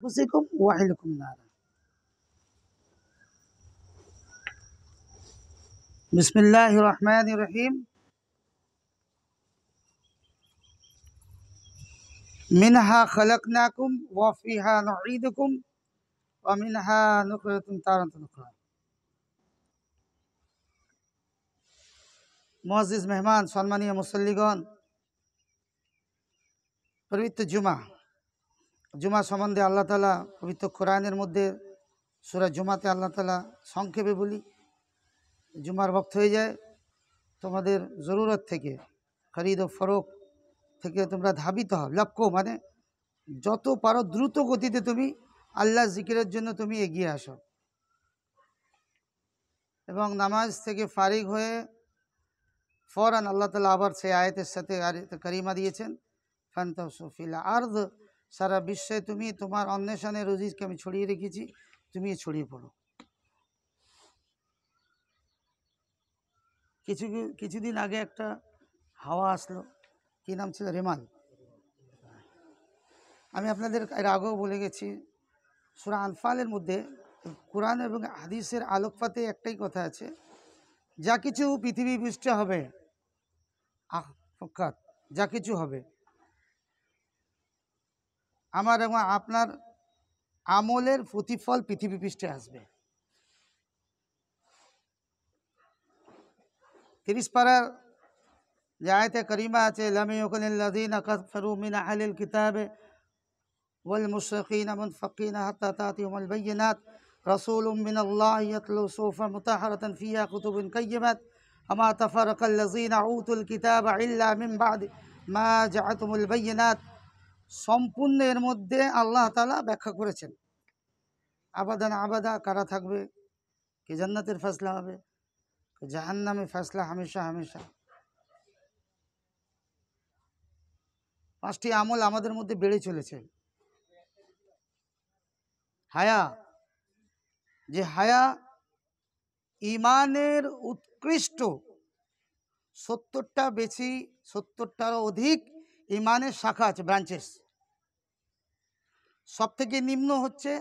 أنفسكم وأهلكم نارا بسم الله الرحمن الرحيم منها خلقناكم وفيها نعيدكم ومنها نخرجكم تارة أخرى मुअज़्ज़िज़ मेहमान सम्मानीय मुसल्लिगण पवित्र जुमा सम्बन्धे आल्लाह ताला पवित्र कुरानेर मध्य सूरा जुमाते आल्लाह ताला संक्षेपे बोली जुमार वक्त हो जाए तुम्हारे जरूरत थेके खरीद और फरोख थेके तुम्हारा धाबित हो लक्ष्य माने যত পারো দ্রুত গতিতে তুমি আল্লাহ জিকিরের জন্য তুমি এগিয়ে আসো এবং নামাজ থেকে ফারিগ হয়ে ফৌরান আল্লাহ তাআলা আবার সেই আয়াতের সাথে আয়াতে কারিমা দিয়েছেন ফান্তাসু ফিল আরদ সারা বিশ্বে তুমি তোমার অন্বেষণে রুজিকে আমি ছড়িয়ে রেখেছি তুমি ছড়িয়ে পড়ো কিছুদিন আগে একটা হাওয়া আসলো কি নাম ছিল রেমাল আমি আপনাদের এর আগেও বলে গেছি সূরা আনফালের মধ্যে কুরআন এবং হাদিসের আলোকপাতে একটাই কথা আছে যা কিছু পৃথিবী পৃষ্ঠে হবে ফকাত যা কিছু হবে আমার এবং আপনার আমলের প্রতিফল পৃথিবী পৃষ্ঠে আসবে 30 পারার যে আয়াতে কারিমা আছে লাম ইয়াকুনিল্লাযীনা কাফারু মিন আহলিল কিতাবে والمشركين منفقين حتى تأتيهم البينات رسول من الله يتلو صحفا مطهرة فيها كتب قيمات وما تفرق الذين أوتوا الكتاب إلا من بعد ما جاءتهم البينات সম্পূর্ণ এর মধ্যে আল্লাহ তাআলা ব্যাখ্যা করেছেন আবাদান আবাদা কারা থাকবে কে জান্নাতের ফয়সালা হবে কে জাহান্নামের ফয়সালা হামেশা হামেশা পাঁচটি আমল আমাদের মধ্যে বেড়ে চলেছে হায়া যে হায়া ইমানের উৎকৃষ্ট 70টা বেশি 70টারও অধিক ইমানের শাখা আছে ব্রাঞ্চেস সবথেকে নিম্ন হচ্ছে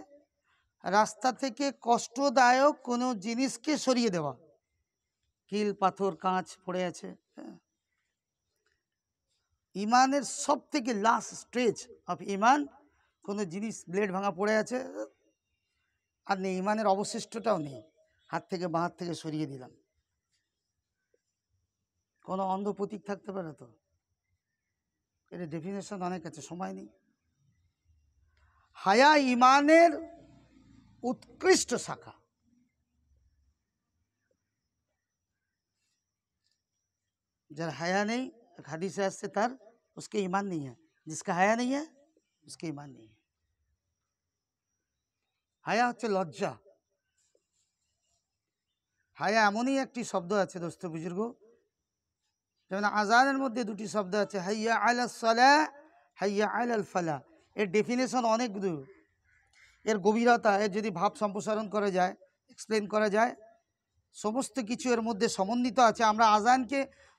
রাস্তা থেকে কষ্টদায়ক কোনো জিনিসকে সরিয়ে দেওয়া কিল পাথর কাঁচ পড়ে আছে ইমানের সবথেকে লাস্ট স্টেজ অফ ইমান কোনো জিনিস ব্লেড ভাঙা পড়ে আছে আর নেই ইমানের অবশিষ্টটাও নেই হাত থেকে বাঁ হাত থেকে সরিয়ে দিলাম কোনো অন্ধ প্রতীক থাকতে পারে তো এর ডেফিনেশন অনেক আছে সময় নেই হায়া ইমানের উৎকৃষ্ট শাখা যার হায়া নেই হাদিসে আসছে তার उसके ईमान नहीं है जिसका हाया नहीं है उसके ईमान नहीं है হায়া হচ্ছে লজ্জা হায়া এমনই একটি শব্দ আছে দোস্ত বুজুর্গ যেমন আজানের মধ্যে দুটি শব্দ আছে হাইয়া আলাস সালাহ হাইয়া আলাল ফালাহ এর ডেফিনেশন অনেক দূর এর গভীরতা এর যদি ভাব সম্প্রসারণ করা যায় এক্সপ্লেন করা যায় समस्त किचु एर मध्य समन्वित आछे आमरा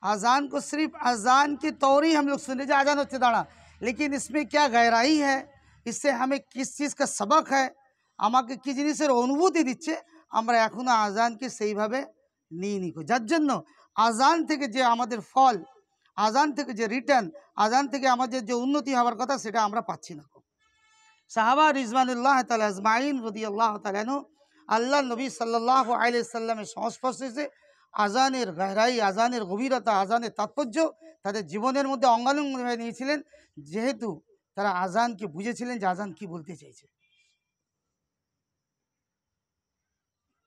आजान को सिर्फ आजान के तौर ही हम लोग सुने जो आजान होच्छे दाड़ा लेकिन इसमें क्या गहराई है इससे हमें किस चीज़ का सबक है आमाके कि जिनिसेर अनुभूति दिच्छे आमरा एखोनो आजानके सेइभावे निइनि जार जन्य आजान थेके जे आमादेर फल आजान थेके जे रिटार्न आजान थेके आमादेर जे उन्नति हওয়ার কথা সেটা আমরা পাচ্ছি না সাহাবা রিজওয়ানুল্লাহ তাআলা আজমাইন রাদিয়াল্লাহু তাআলা আনহু আল্লাহ নবী সাল্লাল্লাহু আলাইহি সাল্লামের সংস্পর্শে এসে আজানের গহরাই আজানের গভীরতা আজানের তাৎপর্য তাদের জীবনের মধ্যে অঙ্গালঙ্গভাবে নিয়েছিলেন যেহেতু তারা আজানকে বুঝেছিলেন যে আজান কি বলতে চাইছে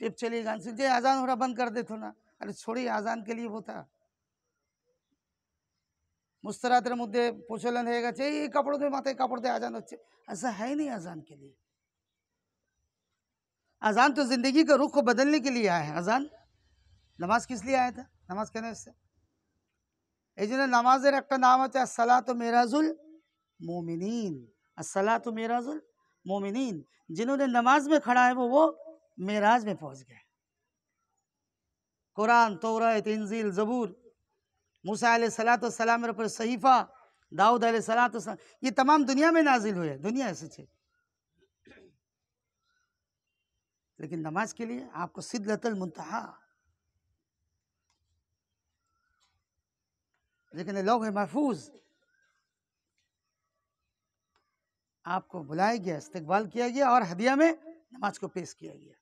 टेप चलिए गान सुन जे आजान हो रहा बंद कर दे थो ना अरे छोड़िए आजान के लिए वो था मुस्तरातेर मध्य प्रचलन हो गए ये कपड़ दे माथे कपड़ दे आजान होच्छे ऐसा है नहीं आजान के लिए अजान तो ज़िंदगी का रुख को बदलने के लिए आया है अजान नमाज किस लिए आया था नमाज कहने से এই নামাজের একটা নাম আছে আসসালাতু মিরাজুল मोमिनीन अस्सलातु मिराजुल मोमिनीन जिन्होंने नमाज में खड़ा है वो मेराज में पहुंच गए कुरान तौरात इंजील ज़बूर मूसा अलैहिस्सलाम मेरे ऊपर सहीफ़ा दाऊद अलैहिस्सलाम ये तमाम दुनिया में नाजिल हुए दुनिया ऐसे छे लेकिन नमाज के लिए आपको सिदरतुल मुंतहा, लेकिन लौह महफूज आपको बुलाया गया, इस्तकबाल किया गया और हदिया में नमाज को पेश किया गया।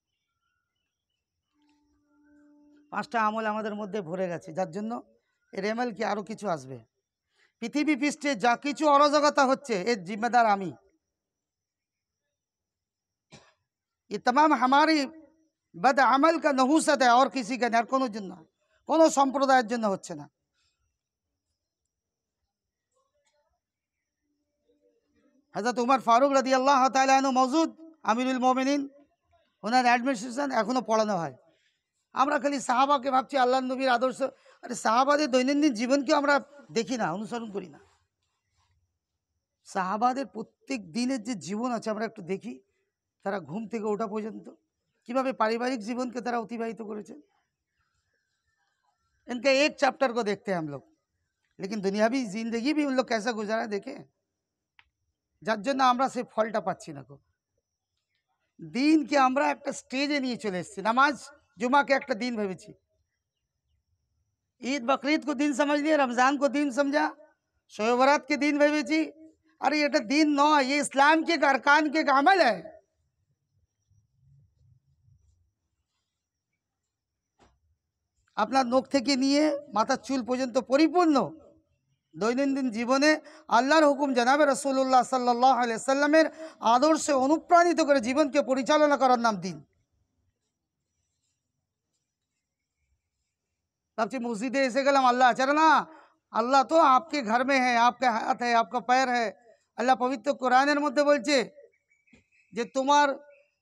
পাঁচটা আমল আমাদের মধ্যে ভরে গেছে, যার জন্য এর এমএল কি আরো কিছু আসবে। পৃথিবী পৃষ্ঠে যা কিছু অরাজকতা হচ্ছে এর জিম্মেদার আমি। ये तमाम हमारी बद अमल का नहुसत है और किसी का नहीं, কোনো জন্য কোনো সম্প্রদায়ের জন্য হচ্ছে না। হযরত উমর ফারুক রাদিয়াল্লাহু তাআলা আনহু মওজুদ, আমিরুল মুমিনিন, ওনার অ্যাডমিনিস্ট্রেশন এখনো পড়ানো হয়। আমরা খালি সাহাবাকে ভাবছি আল্লাহর নবীর আদর্শ, আরে সাহাবাদের দৈনন্দিন জীবনকে আমরা দেখি না, অনুসরণ করি না। সাহাবাদের প্রত্যেক দিনের যে জীবন আছে আমরা একটু দেখি, তারা ঘুম থেকে ওঠা পর্যন্ত কিভাবে পারিবারিক জীবনকে তারা অতিবাহিত করেছে। इनका एक चैप्टर को देखते हैं हम लोग, लेकिन दुनियावी जिंदगी भी उन लोग कैसा गुजारा देखे, যার জন্য আমরা সেই ফলটা পাচ্ছি না। দিনকে আমরা একটা স্টেজে নিয়ে চলে এসেছি। নামাজ जुमा के एक दिन भेबेছি, ईद बकरीद को दिन समझ लिया, रमजान को दिन समझा, शोए बरात के दिन भेबेছি। अरे ये दिन नয়, ये इस्लाम के अरकान के अमल है। আপনার নখ থেকে নিয়ে মাথার চুল পর্যন্ত পরিপূর্ণ দৈনন্দিন জীবনে আল্লাহর হুকুম জনাবে রাসূলুল্লাহ সাল্লাল্লাহু আলাইহি সাল্লামের আদর্শে অনুপ্রাণিত করে জীবনকে পরিচালনা করার নাম দিন। ভাবছি মসজিদে এসে গেলাম, আল্লাহ আছে না, আল্লাহ তো आपके घर में है, आपका हाथ है, आपका पैर है। আল্লাহ পবিত্র কোরআনের মধ্যে বলছে যে তোমার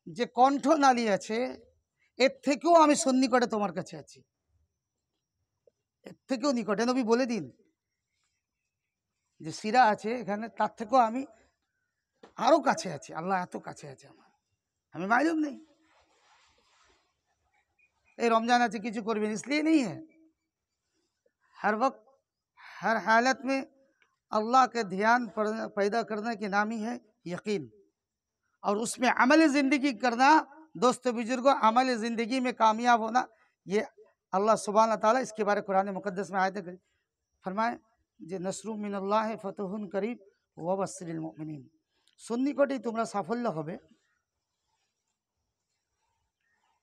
যে কণ্ঠনালী আছে এর থেকেও আমি সন্নিকটে তোমার কাছে আছি, এর থেকেও নিকটে। নবী বলে দিন যে শিরা আছে এখানে, তার থেকেও আমি আরো কাছে আছি। আল্লাহ এত কাছে আছে আমার, আমি मालूम नहीं। এই রমজান আছে কিছু করবেন इसलिए नहीं है, हर वक्त हर हालत में अल्लाह के ध्यान पैदा करने के नाम ही है यकीन, और उसमें अमल ज़िंदगी करना। दोस्तों बुजुर्गों, अमल ज़िंदगी में कामयाब होना, ये अल्लाह सुब्हान ताला इसके बारे कुरान मुक़द्दस में आयत फरमाए যে নসরুম মিনাল্লাহ ফতহুন করিব ওয়া বাশশিরিল মুমিনিন। সন্নিকটেই তোমরা সাফল্য হবে।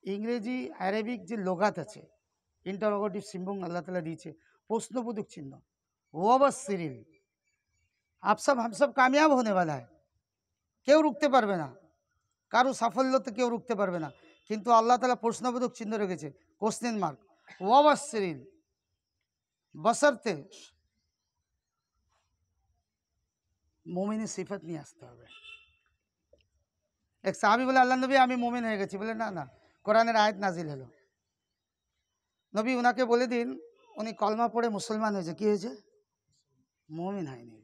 ইংরেজি আরবিক যে লোগাত আছে, ইন্টারোগেটিভ সিম্বল আল্লাহ তাআলা দিয়েছে, প্রশ্নবোধক চিহ্ন, ওয়া বাশশিরিল, आप सब हम सब कामयाब होने वाला है, কেউ রুখতে পারবে না, কারো সাফল্যতে কেউ রুখতে পারবে না। কিন্তু আল্লাহ তাআলা প্রশ্নবোধক চিহ্ন রেখেছে, কোশ্চেন মার্ক, ওয়া বাশশিরিল, বশর্তে মোমিনের সিফাত নিয়ে আসতে হবে। এক সাহাবী বলে, আল্লাহ নবী আমি মোমিন হয়ে গেছি। বলে না না, কোরআনের আয়াত নাজিল হলো। নবী উনাকে বলে দিন উনি কলমা পড়ে মুসলমান হয়েছে, কি হয়েছে? মোমিন হয়নি।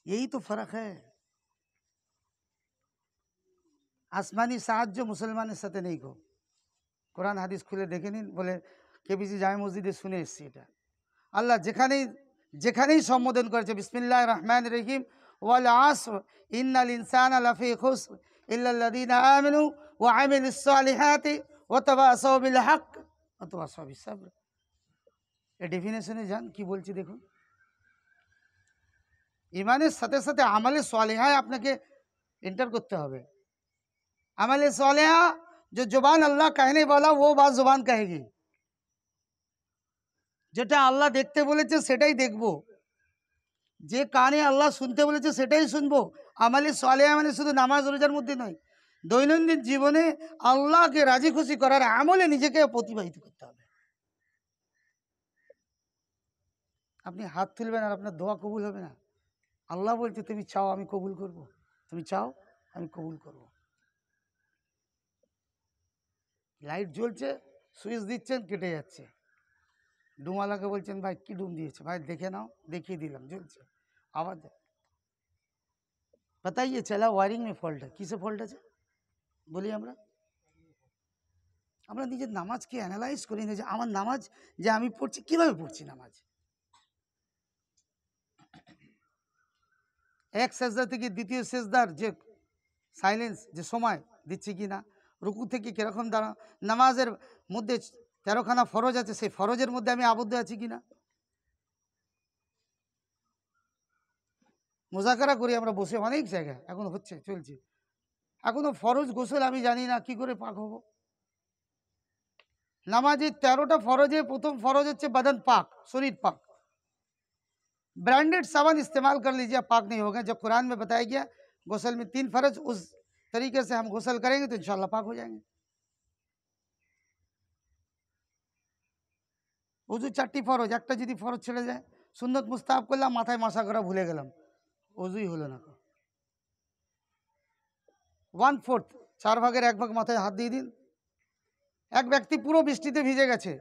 यही तो फर्क है। আসমানি সাহায্য মুসলমানের সাথে নেই গো। কোরআন হাদিস খুলে দেখে নিন। বলে কেবিসি জামে মসজিদে শুনে এসেছি এটা। আল্লাহ যেখানেই যেখানেই সম্বোধন করেছে বিসমিল্লাহির রহমানির রহিম, ওয়াল আসর ইন্নাল ইনসানা লাফি খুসর ইল্লাল্লাযীনা আমানু ওয়া আমিলুস সালিহাতি ওয়া তাওয়াসাউ বিল হক ওয়া তাওয়াসাউ বিস সাবর। এই ডেফিনেশনে যান কি বলছি দেখুন। ইমানের সাথে সাথে আমলে সালেহায় আপনাকে এন্টার করতে হবে। আমলে सालेहा जो जुबान अल्लाह कहने वाला वो बात जुबान कहेगी, যেটা আল্লাহ দেখতে বলেছে সেটাই দেখব, যে কানে আল্লাহ শুনতে বলেছে সেটাই শুনবো। আমলে সালেহা মানে শুধু নামাজ রোজার মধ্যে নয়, দৈনন্দিন জীবনে আল্লাহকে রাজি খুশি করার আমলে নিজেকে প্রতিবাহিত করতে হবে। আপনি হাত তুলবেন আর আপনার দোয়া কবুল হবে না। আল্লাহ বলছে তুমি চাও আমি কবুল করব, তুমি চাও আমি কবুল করব। লাইট জ্বলছে, সুইচ দিচ্ছেন, কেটে যাচ্ছে। ডুমওয়ালাকে বলছেন ভাই কি ডুম দিয়েছে, ভাই দেখে নাও, দেখিয়ে দিলাম, জ্বলছে, আবার बताइए चला वायरिंग में फॉल्ट है, किसे फॉल्ट আছে বলি আমরা। আমরা নিজের নামাজকে অ্যানালাইজ করি না যে আমার নামাজ যে আমি পড়ছি কিভাবে পড়ছি। নামাজ এক সেজদা থেকে দ্বিতীয় সেজদার যে সাইলেন্স, যে সময় দিচ্ছি কি না, রুকু থেকে কীরকম দাঁড়া, নামাজের মধ্যে 13খানা ফরজ আছে, সেই ফরজের মধ্যে আমি আবদ্ধ আছি কিনা। মোজাকারা করি আমরা বসে অনেক জায়গায়, এখন হচ্ছে চলছে, এখনো ফরজ গোসল আমি জানি না, কি করে পাক হব। নামাজের 13টা ফরজে প্রথম ফরজ হচ্ছে बदन पाक, शरीर पाक। ब्रांडेड साबुन इस्तेमाल कर लीजिए, पाक नहीं होगा। जब कुरान में बताया गया गौसल में 3 फर्ज, उस तरीके से हम गौसल करेंगे तो इंशाल्लाह पाक हो जाएंगे। वजू 4टी फरज, একটা যদি ফরজ ছেড়ে যায়, সুন্নত মুস্তাহাব করলাম, মাথায় মাসা করা ভুলে গেলাম, ওযুই হলো না। 1/4, 4 ভাগের 1 ভাগ মাথায় হাত দিয়ে দিন। এক ব্যক্তি পুরো বৃষ্টিতে ভিজে গেছে,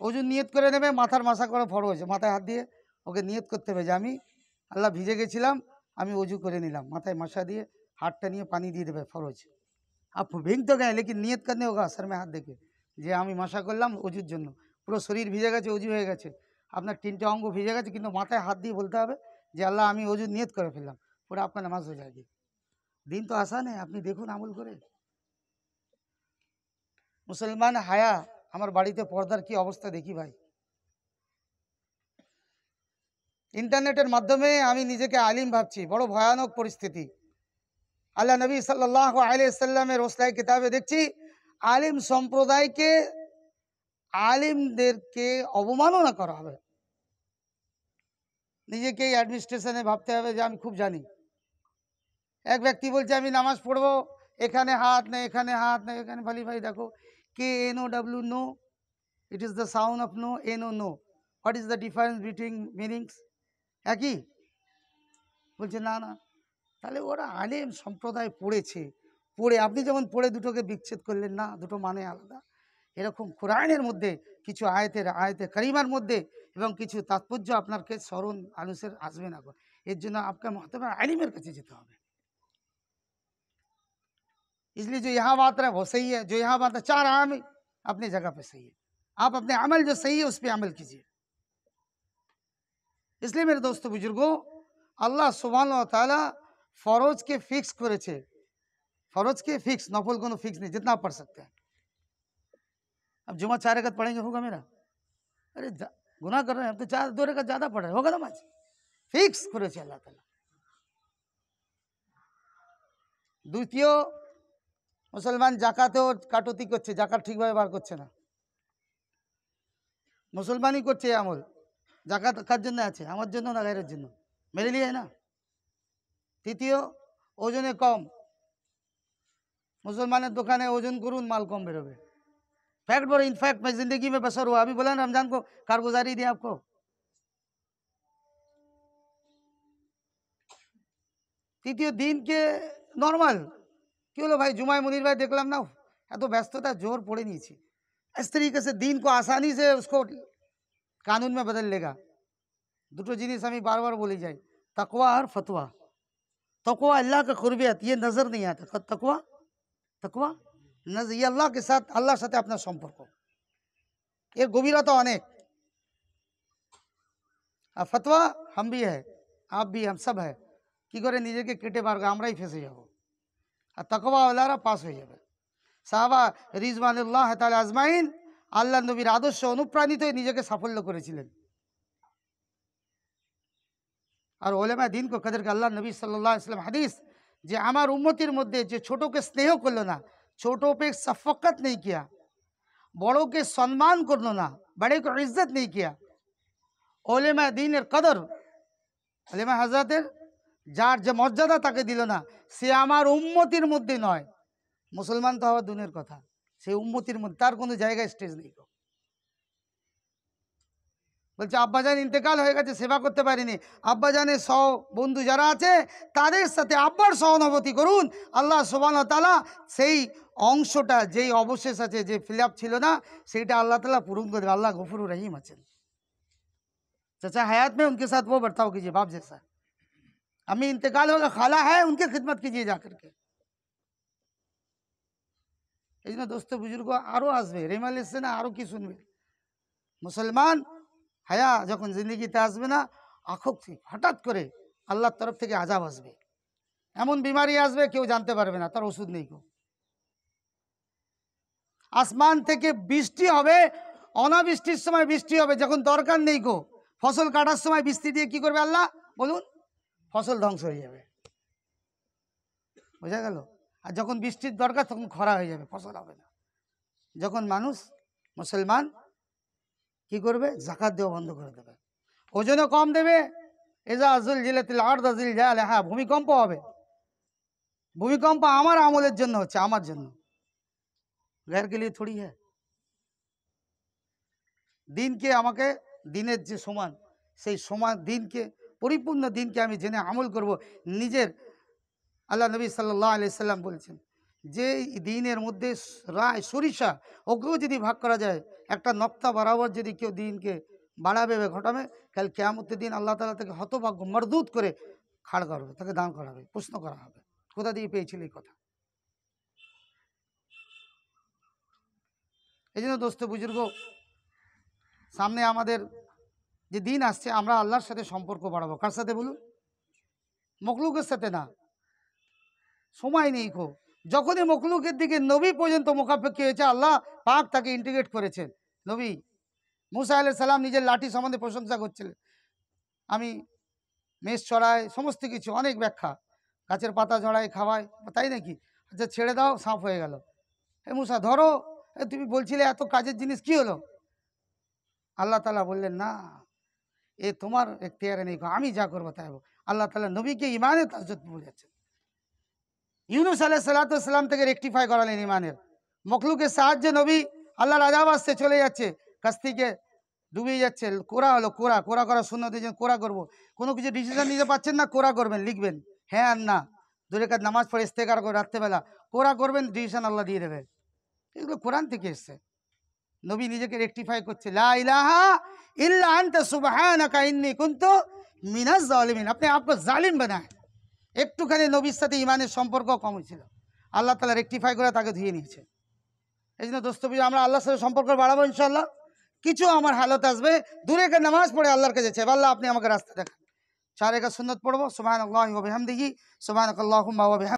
ওযু নিয়ত করে নেবে, মাথার মাসা করা ফরজ, মাথায় হাত দিয়ে ওকে নিয়ত করতে হবে যে আমি আল্লাহ ভিজে গেছিলাম, আমি ওযু করে নিলাম, মাথায় মাসা দিয়ে হাতটা নিয়ে পানি দিয়ে দেবে, ফরজ। आप भीग तो गए लेकिन नियत करने होगा सर में हाथ देके যে আমি মাসা করলাম ওযুর জন্য, পুরো শরীর ভিজে গেছে, ওযু হয়ে গেছে, আপনার 3টে অঙ্গ ভিজে গেছে, কিন্তু মাথায় হাত দিয়ে বলতে হবে যে আল্লাহ আমি ওযু নিয়ত করে ফেললাম, পুরো আপনার নামাজ হয়ে যাবে। দিন তো আসান है, আপনি দেখুন আমল করে। মুসলমান হায়া, আমার বাড়িতে পর্দার কি অবস্থা দেখি ভাই। ইন্টারনেটের মাধ্যমে আমি নিজেকে আলিম ভাবছি, বড় ভয়ানক পরিস্থিতি। আল্লাহ নবী সাল্লাল্লাহু আলাইহি সাল্লামের ওসলায় কিতাবে দেখছি আলিম সম্প্রদায়কে, আলিমদেরকে অবমাননা করা হবে। নিজেকেই অ্যাডমিনিস্ট্রেশনে ভাবতে হবে যে আমি খুব জানি। এক ব্যক্তি বলছে আমি নামাজ পড়বো, এখানে হাত নেই, এখানে হাত নেই, এখানে ভালি ভাই দেখো KNOW know, it is the sound of no, NO no, what is the difference between meanings, একই। বলছে না না, তাহলে ওরা আলেম সম্প্রদায় পড়েছে, পড়ে আপনি যেমন পড়ে দুটোকে বিচ্ছেদ করলেন না, দুটো মানে আলাদা, এরকম কোরআনের মধ্যে কিছু আয়াতে কারিমার মধ্যে এবং কিছু তাৎপর্য আপনাকে স্মরণ মানুষের আসবে না। এর জন্য আপনাকে মুহতারাম আলিমের কাছে যেতে হবে। इसलिए जो यहाँ बात रहा है वो सही है, जो यहाँ बात चाह रहा है अपनी जगह पे सही है, आप अपने अमल जो सही है उस पर अमल कीजिए। इसलिए मेरे दोस्तों बुजुर्गों, अल्लाह सुब्हानाहु व तआला फरोज के फिक्स करेছে, फरोज के फिक्स, नफल को फिक्स नहीं, जितना पढ़ सकते हैं। अब जुमा 4 रकात पढ़ेंगे होगा मेरा, अरे गुनाह कर रहे हैं, अब तो 2 रकात ज़्यादा पढ़ रहे होगा नमाज, फिक्स করেছে আল্লাহ তাআলা। দ্বিতীয়, মুসলমান জাকাতেও কাটতি করছে, জাকাত ঠিকভাবে বার করছে না। মুসলমানই করছে এই আমল, জাকাত কার জন্য আছে, আমার জন্য না গায়ের জন্য, মেরে লিয়ে না। তৃতীয়, ওজনে কম, মুসলমানের দোকানে ওজন করুন, মাল कम বেরোবে। फैक्ट बोलो, इनफैक्ट मैं जिंदगी में बसर हुआ, अभी बोला ना रमजान को कारगुजारी दी आपको। তৃতীয়, দিনকে নর্মাল, কি হলো ভাই জুমায় মুনির ভাই দেখলাম না, এত ব্যস্ততা জোর পড়ে নিয়েছি, इस तरीके से दीन को आसानी से उसको कानून में बदल लेगा। দুটো জিনিস আমি বারবার বলে যাই, तकवा और फतवा। तकवा अल्लाह का कुर्बियत, ये नज़र नहीं आता। तकवा, तकवा नज़र, ये अल्लाह के साथ, আল্লাহর সাথে আপনার সম্পর্ক, এর গভীরতা অনেক। আর ফতোয়া हम भी है, आप भी, हम सब है, কি করে নিজেকে কেটে বার করে আমরাই ফেসে যাব, আর তাকওয়া ওয়ালারা পাস হয়ে যাবে। সাহাবা রিজওয়ানুল্লাহ তাআলা আজমাইন আল্লাহ নবীর আদর্শ অনুপ্রাণিত হয়ে নিজেকে সাফল্য করেছিলেন। আর ওলামা দিন কো কদর কে আল্লাহ নবী সাল্লাল্লাহু আলাইহি ওয়াসাল্লাম হাদিস যে আমার উম্মতির মধ্যে যে ছোটকে স্নেহ করলো না, ছোটো पे शफकत नहीं किया, बड़ों के सम्मान करलो ना, बड़े को इज्जत नहीं किया, ওলামা দ্বীনের কদর, ওলামা হযরতের যার যে মর্যাদা তাকে দিল না, সে আমার উম্মতির মধ্যে নয়। মুসলমান তো হওয়া দুনের কথা, সে উম্মতির মধ্যে, তার কোনো জায়গায় স্টেজ নেই। বলছে আব্বাজান ইন্তেকাল হয়ে গেছে, সেবা করতে পারিনি, আব্বাজানের সহ বন্ধু যারা আছে তাদের সাথে আব্বার সহানুভূতি করুন, আল্লাহ সুবহানাহু ওয়া তাআলা সেই অংশটা, যেই অবশেষ আছে, যে ফিল আপ ছিল না, সেইটা আল্লাহ তাআলা পূরণ করে দেবে। আল্লাহ গফুর রহিম আছেন। चाचा हयात में उनके साथ वो बर्ताव कीजिए बाप जैसा, अम्मी इंतकाल होगा, खाला है, उनकी खिदमत कीजिए जा करके। এই জন্য দোস্ত বুজুর্গ আরও আসবে, রেমাল এসছে না, আরও কি শুনবে। মুসলমান হায়া যখন জিন্দগিতে আসবে না, আখোক হঠাৎ করে আল্লাহর তরফ থেকে আযাব আসবে, এমন বিমারি আসবে কেউ জানতে পারবে না, তার ওষুধ নেই কেউ। আসমান থেকে বৃষ্টি হবে, অনাবৃষ্টির সময় বৃষ্টি হবে, যখন দরকার নেই গো ফসল কাটার সময় বৃষ্টি দিয়ে কি করবে আল্লাহ বলুন? ফসল ধ্বংস হয়ে যাবে। বোঝা গেল? আর যখন বৃষ্টির দরকার তখন খরা হয়ে যাবে, ফসল হবে না। যখন মানুষ মুসলমান কি করবে? যাকাত দেওয়া বন্ধ করে দেবে, ওজনও কম দেবে। এজা আজুল জিলাতিল আরদ জিলজালাহা, ভূমিকম্প হবে। ভূমিকম্প আমার আমলের জন্য হচ্ছে, আমার জন্য, গैर के लिए थोड़ी है। দিনকে আমাকে, দিনের যে সমান, সেই সমান দিনকে, পরিপূর্ণ দিনকে আমি জেনে আমল করব নিজের। আল্লাহ নবী সাল্লাল্লাহু আলাইহি সাল্লাম বলছেন যে দিনের মধ্যে রায় সরিষা ওকেও যদি ভাগ করা যায়, একটা নক্তা বরাবর যদি কেউ দিনকে বাড়াবে বা ঘটাবে, কাল কিয়ামতের দিন আল্লাহ তাআলা তাকে হতভাগ্য মরদুদ করে খাড় করবে, তাকে দান করা হবে, প্রশ্ন করা হবে কোথা দিয়ে পেয়েছিল এই কথা। এই জন্য দোস্ত বুজুর্গ, সামনে আমাদের যে দিন আসছে, আমরা আল্লাহর সাথে সম্পর্ক বাড়াবো। কার সাথে বলুন? মখলুকের সাথে না। সময় নেই খুব। যখনই মখলুকের দিকে নবী পর্যন্ত মুখাপেক্ষি হয়েছে, আল্লাহ পাক তাকে ইন্টিগ্রেট করেছেন। নবী মুসা আলাইহিস সালাম নিজের লাঠি সম্বন্ধে প্রশংসা করছিলেন, আমি মেষ চড়াই, সমস্ত কিছু, অনেক ব্যাখ্যা, গাছের পাতা ঝড়াই খাওয়াই, তাই নাকি? আচ্ছা ছেড়ে দাও, সাপ হয়ে গেল। হে মুসা ধরো, তুমি বলছিলে এত কাজের জিনিস, কি হলো? আল্লাহ তাআলা বললেন না, এ তোমার এখতিয়ারে নেই, আমি যা করবো তাই হবে। আল্লাহ তাআলা নবীকে ইমানের তাজ্জুদ বোঝাচ্ছেন। ইউনূস আলাইহিস সালাম থেকে রেকটিফাই করালেন ইমানের। মখলুকের সাহায্যে নবী আল্লাহর আযাব আসছে, চলে যাচ্ছে, কাস্তিকে ডুবিয়ে যাচ্ছে, কোরা হলো, কোরা কোরা করা সুন্নাত, এই জন্য কোরা করবো। কোনো কিছু ডিসিশন নিতে পারছেন না, কোরা করবেন, লিখবেন, হ্যাঁ আর না, 2 রাকাত নামাজ পড়ে ইস্তেকার করে রাত্রেবেলা কোরা করবেন, ডিসিশন আল্লাহ দিয়ে দেবে। এগুলো কোরআন থেকে এসছে। নবী নিজেকে রেকটিফাই করছে, লা ইলাহা ইল্লা আনতা সুবহানাকা ইন্নী কুনতু মিনাজ জালিমিন। আপনি আপনি জালিম বানায়। একটুখানি নবীর সাথে ইমানের সম্পর্ক কম ছিল, আল্লাহ তাআলা রেকটিফাই করে তাকে ধুয়ে নিয়েছে। এই জন্য দোস্ত আমরা আল্লাহর সাথে সম্পর্ক বাড়াবো ইনশাআল্লাহ। কিছু আমার হালত আসবে, 2 রাকাত নামাজ পড়ে আল্লাহর কাছে চাইবো, আল্লাহ আপনি আমাকে রাস্তা দেখান। 4 রাকাত সুন্নাত পড়বো, সুবহানাল্লাহি ওয়া বিহামদিহি, সুবহানাকাল্লাহুম্মা ওয়া বিহামদিহি।